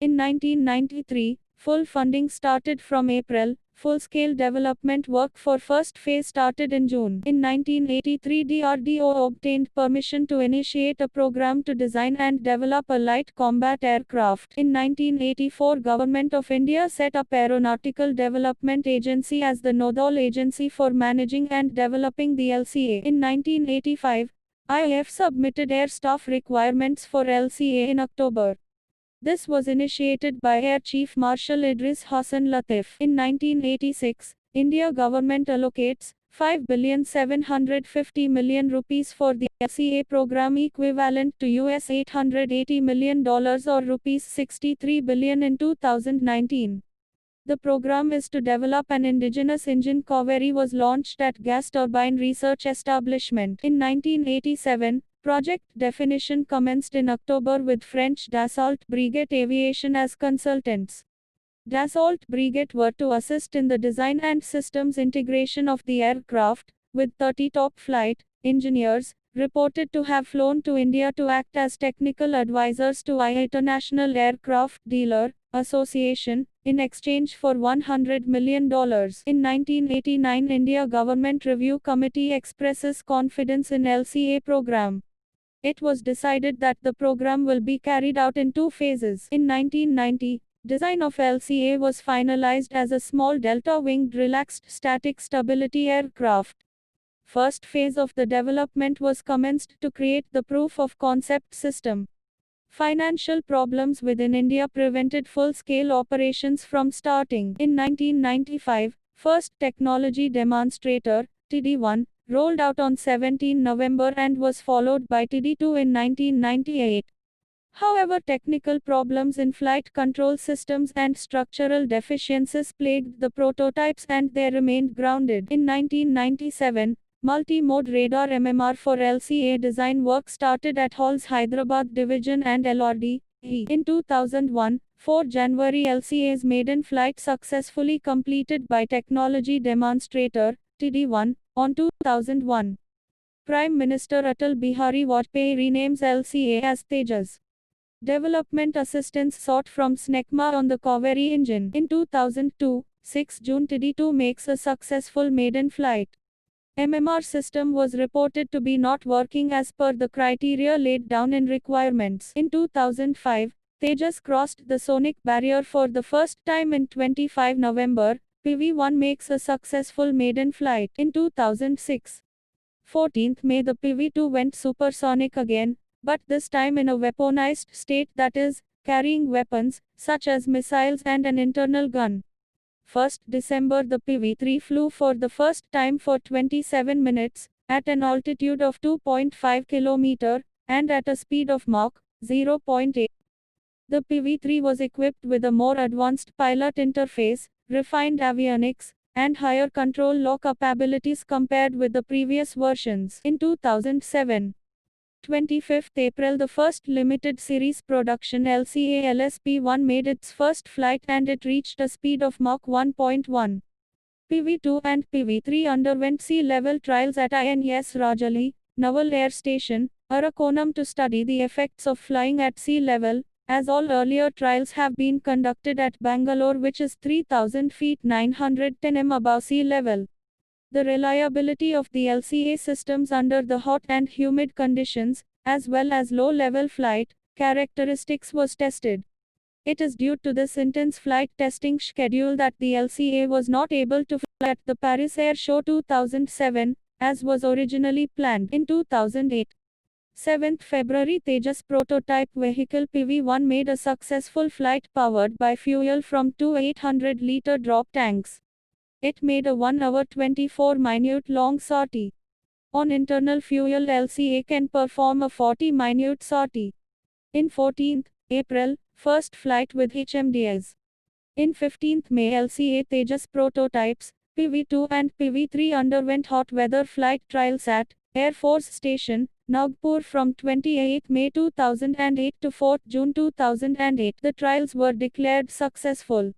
In 1993, full funding started from April. Full-scale development work for first phase started in June. In 1983, DRDO obtained permission to initiate a program to design and develop a light combat aircraft. In 1984, Government of India set up Aeronautical Development Agency as the nodal agency for managing and developing the LCA. In 1985, IAF submitted air staff requirements for LCA in October. This was initiated by Air Chief Marshal Idris Hassan Latif. In 1986, India government allocates 5,750 million rupees for the LCA program, equivalent to US $880 million or rupees 63 billion in 2019. The program is to develop an indigenous engine. Kaveri was launched at Gas Turbine Research Establishment. In 1987, Project Definition commenced in October with French Dassault Brigade Aviation as consultants. Dassault Brigade were to assist in the design and systems integration of the aircraft, with 30 top flight engineers reported to have flown to India to act as technical advisors to IATA International Aircraft Dealer Association, in exchange for $100 million. In 1989, India Government Review Committee expresses confidence in LCA program. It was decided that the program will be carried out in 2 phases. In 1990, design of LCA was finalized as a small delta-winged relaxed static stability aircraft. First phase of the development was commenced to create the proof of concept system. Financial problems within India prevented full-scale operations from starting. In 1995, first technology demonstrator, TD-1, rolled out on 17 November and was followed by TD-2 in 1998. However, technical problems in flight control systems and structural deficiencies plagued the prototypes and they remained grounded. In 1997, multi-mode radar MMR for LCA design work started at HAL's Hyderabad division and LRD. In 2001, 4 January LCA's maiden flight successfully completed by technology demonstrator, TD-1, on 2001. Prime Minister Atal Bihari Vajpayee renames LCA as Tejas. Development assistance sought from SNECMA on the Kaveri engine. In 2002, 6 June TD-2 makes a successful maiden flight. MMR system was reported to be not working as per the criteria laid down in requirements. In 2005, Tejas crossed the sonic barrier for the first time in 25 November. PV-1 makes a successful maiden flight. In 2006, 14th May, the PV-2 went supersonic again, but this time in a weaponized state, that is, carrying weapons, such as missiles and an internal gun. 1st December, the PV-3 flew for the first time for 27 minutes, at an altitude of 2.5 km, and at a speed of Mach 0.8. The PV-3 was equipped with a more advanced pilot interface, refined avionics, and higher control law capabilities compared with the previous versions. In 2007, 25th April, the first limited series production LCA LSP-1 made its first flight and it reached a speed of Mach 1.1. PV-2 and PV-3 underwent sea-level trials at INS Rajali, Naval Air Station, Arakonam to study the effects of flying at sea level, as all earlier trials have been conducted at Bangalore, which is 3,000 feet 910 m above sea level. The reliability of the LCA systems under the hot and humid conditions, as well as low-level flight characteristics was tested. It is due to this intense flight testing schedule that the LCA was not able to fly at the Paris Air Show 2007, as was originally planned. In 2008, 7th February, Tejas prototype vehicle PV-1 made a successful flight powered by fuel from 2 800-liter drop tanks. It made a 1 hour 24 minute long sortie. On internal fuel, LCA can perform a 40 minute sortie. In 14th April, first flight with HMDS. In 15th May, LCA Tejas prototypes, PV-2 and PV-3 underwent hot weather flight trials at Air Force Station, Nagpur from 28 May 2008 to 4 June 2008. The trials were declared successful.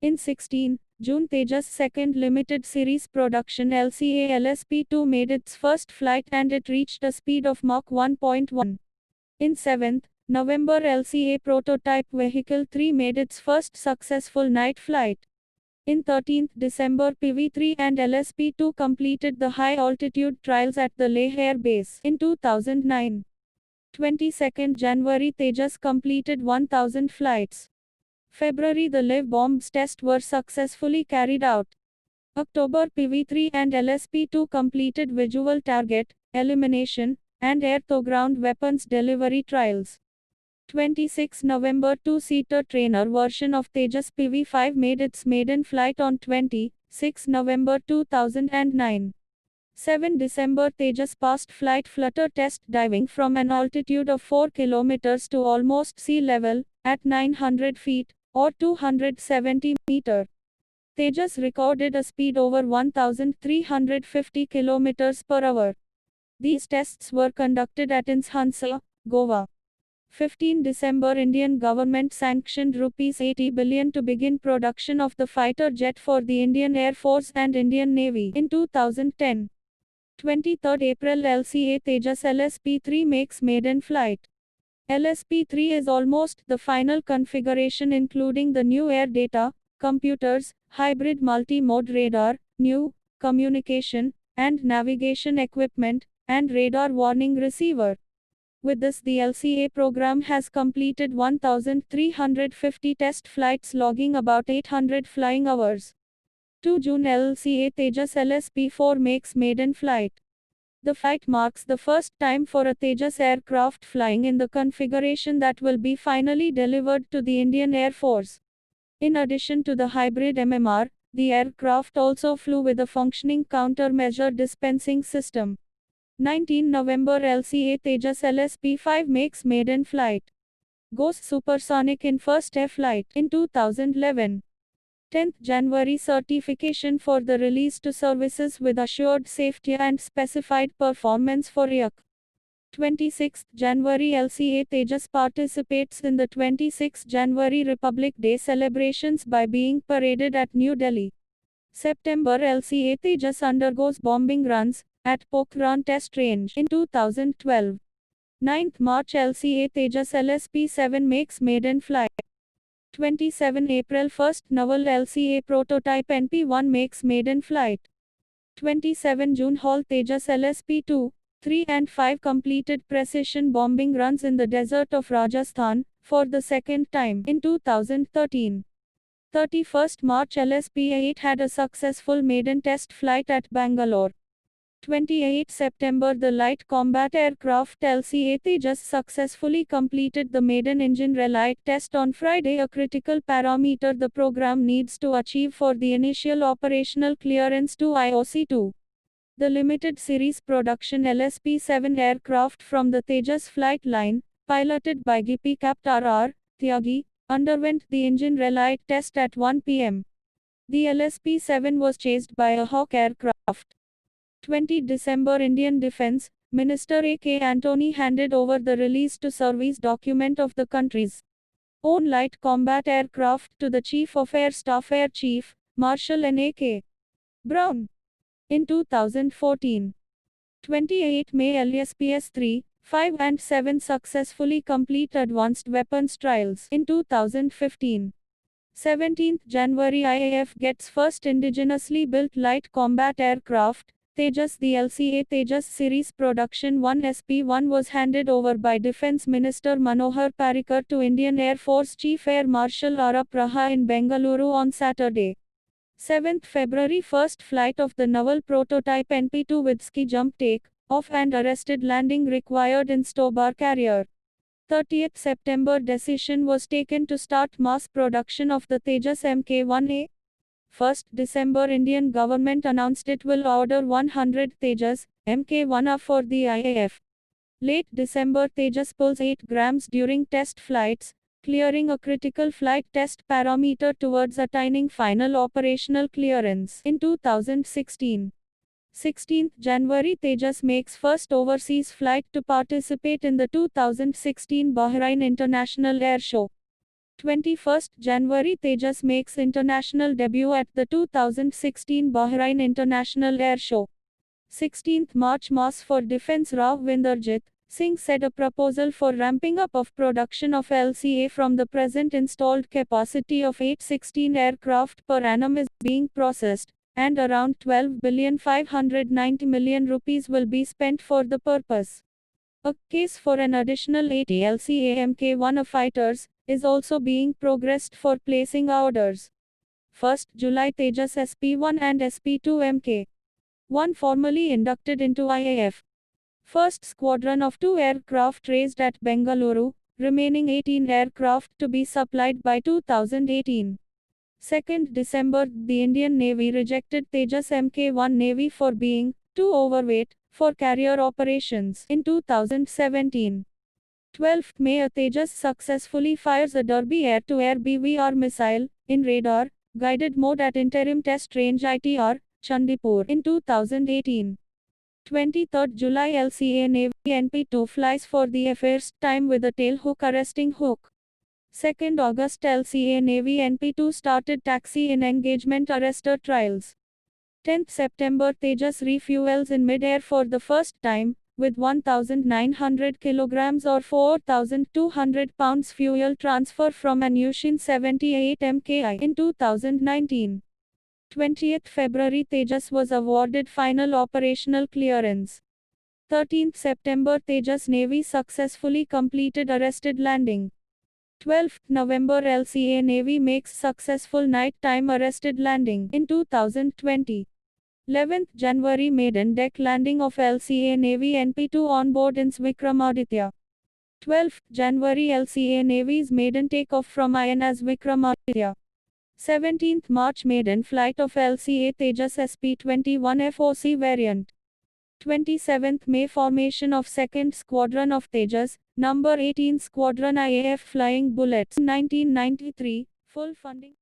In 16 June, Tejas' second limited series production LCA LSP-2 made its first flight and it reached a speed of Mach 1.1. In 7th November LCA prototype vehicle 3 made its first successful night flight. In 13th December PV3 and LSP2 completed the high-altitude trials at the Leh Air Base in 2009. 22nd January Tejas completed 1000 flights. February the live bombs test were successfully carried out. October PV3 and LSP2 completed visual target, elimination, and air-to-ground weapons delivery trials. 26 November two-seater trainer version of Tejas PV5 made its maiden flight on 26 November 2009. 7 December Tejas passed flight flutter test diving from an altitude of 4 km to almost sea level, at 900 feet, or 270 meters. Tejas recorded a speed over 1,350 km per hour. These tests were conducted at INS Hansa, Goa. 15 December Indian government sanctioned Rs 80 billion to begin production of the fighter jet for the Indian Air Force and Indian Navy in 2010. 23 April LCA Tejas LSP-3 makes maiden flight. LSP-3 is almost the final configuration including the new air data, computers, hybrid multi-mode radar, new communication and navigation equipment, and radar warning receiver. With this, the LCA program has completed 1,350 test flights logging about 800 flying hours. 2 June LCA Tejas LSP-4 makes maiden flight. The flight marks the first time for a Tejas aircraft flying in the configuration that will be finally delivered to the Indian Air Force. In addition to the hybrid MMR, the aircraft also flew with a functioning countermeasure dispensing system. 19 November LCA Tejas LSP-5 makes maiden flight. Goes supersonic in first air flight in 2011. 10th January certification for the release to services with assured safety and specified performance for IAC. 26th January LCA Tejas participates in the 26th January Republic Day celebrations by being paraded at New Delhi. September LCA Tejas undergoes bombing runs at Pokhran Test Range in 2012. 9th March LCA Tejas LSP-7 makes maiden flight. 27 April 1st Naval LCA prototype NP-1 makes maiden flight. 27 June Hall Tejas LSP-2, 3 and 5 completed precision bombing runs in the desert of Rajasthan, for the second time in 2013. 31st March LSP-8 had a successful maiden test flight at Bangalore. 28 September the light combat aircraft LCA Tejas successfully completed the maiden engine relight test on Friday, a critical parameter the program needs to achieve for the initial operational clearance to IOC-2. The limited series production LSP-7 aircraft from the Tejas flight line, piloted by GP Capt R.R. Tyagi, underwent the engine relight test at 1 p.m. The LSP-7 was chased by a Hawk aircraft. 20 December Indian Defence Minister A.K. Antony handed over the release to service document of the country's own light combat aircraft to the Chief of Air Staff Air Chief, Marshal N.A.K. Brown. In 2014. 28 May LSPS-3, 5 and 7 successfully complete advanced weapons trials in 2015. 17th January IAF gets first indigenously built light combat aircraft, Tejas. The LCA Tejas series production 1 SP-1 was handed over by Defence Minister Manohar Parrikar to Indian Air Force Chief Air Marshal R. Praha in Bengaluru on Saturday. 7th February first flight of the naval prototype NP-2 with ski jump take off and arrested landing required in Stobar carrier. 30th September decision was taken to start mass production of the Tejas Mk-1A. 1st December Indian government announced it will order 100 Tejas Mk-1A for the IAF. Late December Tejas pulls 8 grams during test flights, clearing a critical flight test parameter towards attaining final operational clearance in 2016. 16th January Tejas makes first overseas flight to participate in the 2016 Bahrain International Air Show. 21st January Tejas makes international debut at the 2016 Bahrain International Air Show. 16th March Mass for Defense Rav Vinderjit, Singh said a proposal for ramping up of production of LCA from the present installed capacity of 816 aircraft per annum is being processed, and around 12,590 million rupees will be spent for the purpose. A case for an additional 80 LCA Mk1A fighters is also being progressed for placing orders. 1st July Tejas SP-1 and SP-2 Mk1 formally inducted into IAF. First squadron of 2 aircraft raised at Bengaluru, remaining 18 aircraft to be supplied by 2018. 2nd December, the Indian Navy rejected Tejas Mk1 Navy for being too overweight for carrier operations in 2017. 12th May, a Tejas successfully fires a Derby air-to-air BVR missile in radar guided mode at interim test range ITR, Chandipur in 2018. 23rd July, LCA Navy NP2 flies for the first time with a tail hook arresting hook. 2nd August, LCA Navy NP2 started taxi in engagement arrestor trials. 10th September, Tejas refuels in mid-air for the first time, with 1,900 kilograms or 4,200 pounds fuel transfer from an Yushin 78 MKI in 2019. 20th February, Tejas was awarded final operational clearance. 13th September, Tejas Navy successfully completed arrested landing. 12th November, LCA Navy makes successful night-time arrested landing in 2020. 11th January, maiden deck landing of LCA Navy NP2 on board INS Vikramaditya. 12th January, LCA Navy's maiden takeoff from INS Vikramaditya. 17th March, maiden flight of LCA Tejas SP-21 FOC variant. 27th May, formation of 2nd Squadron of Tejas, number 18 Squadron IAF Flying Bullets. 1993, full funding.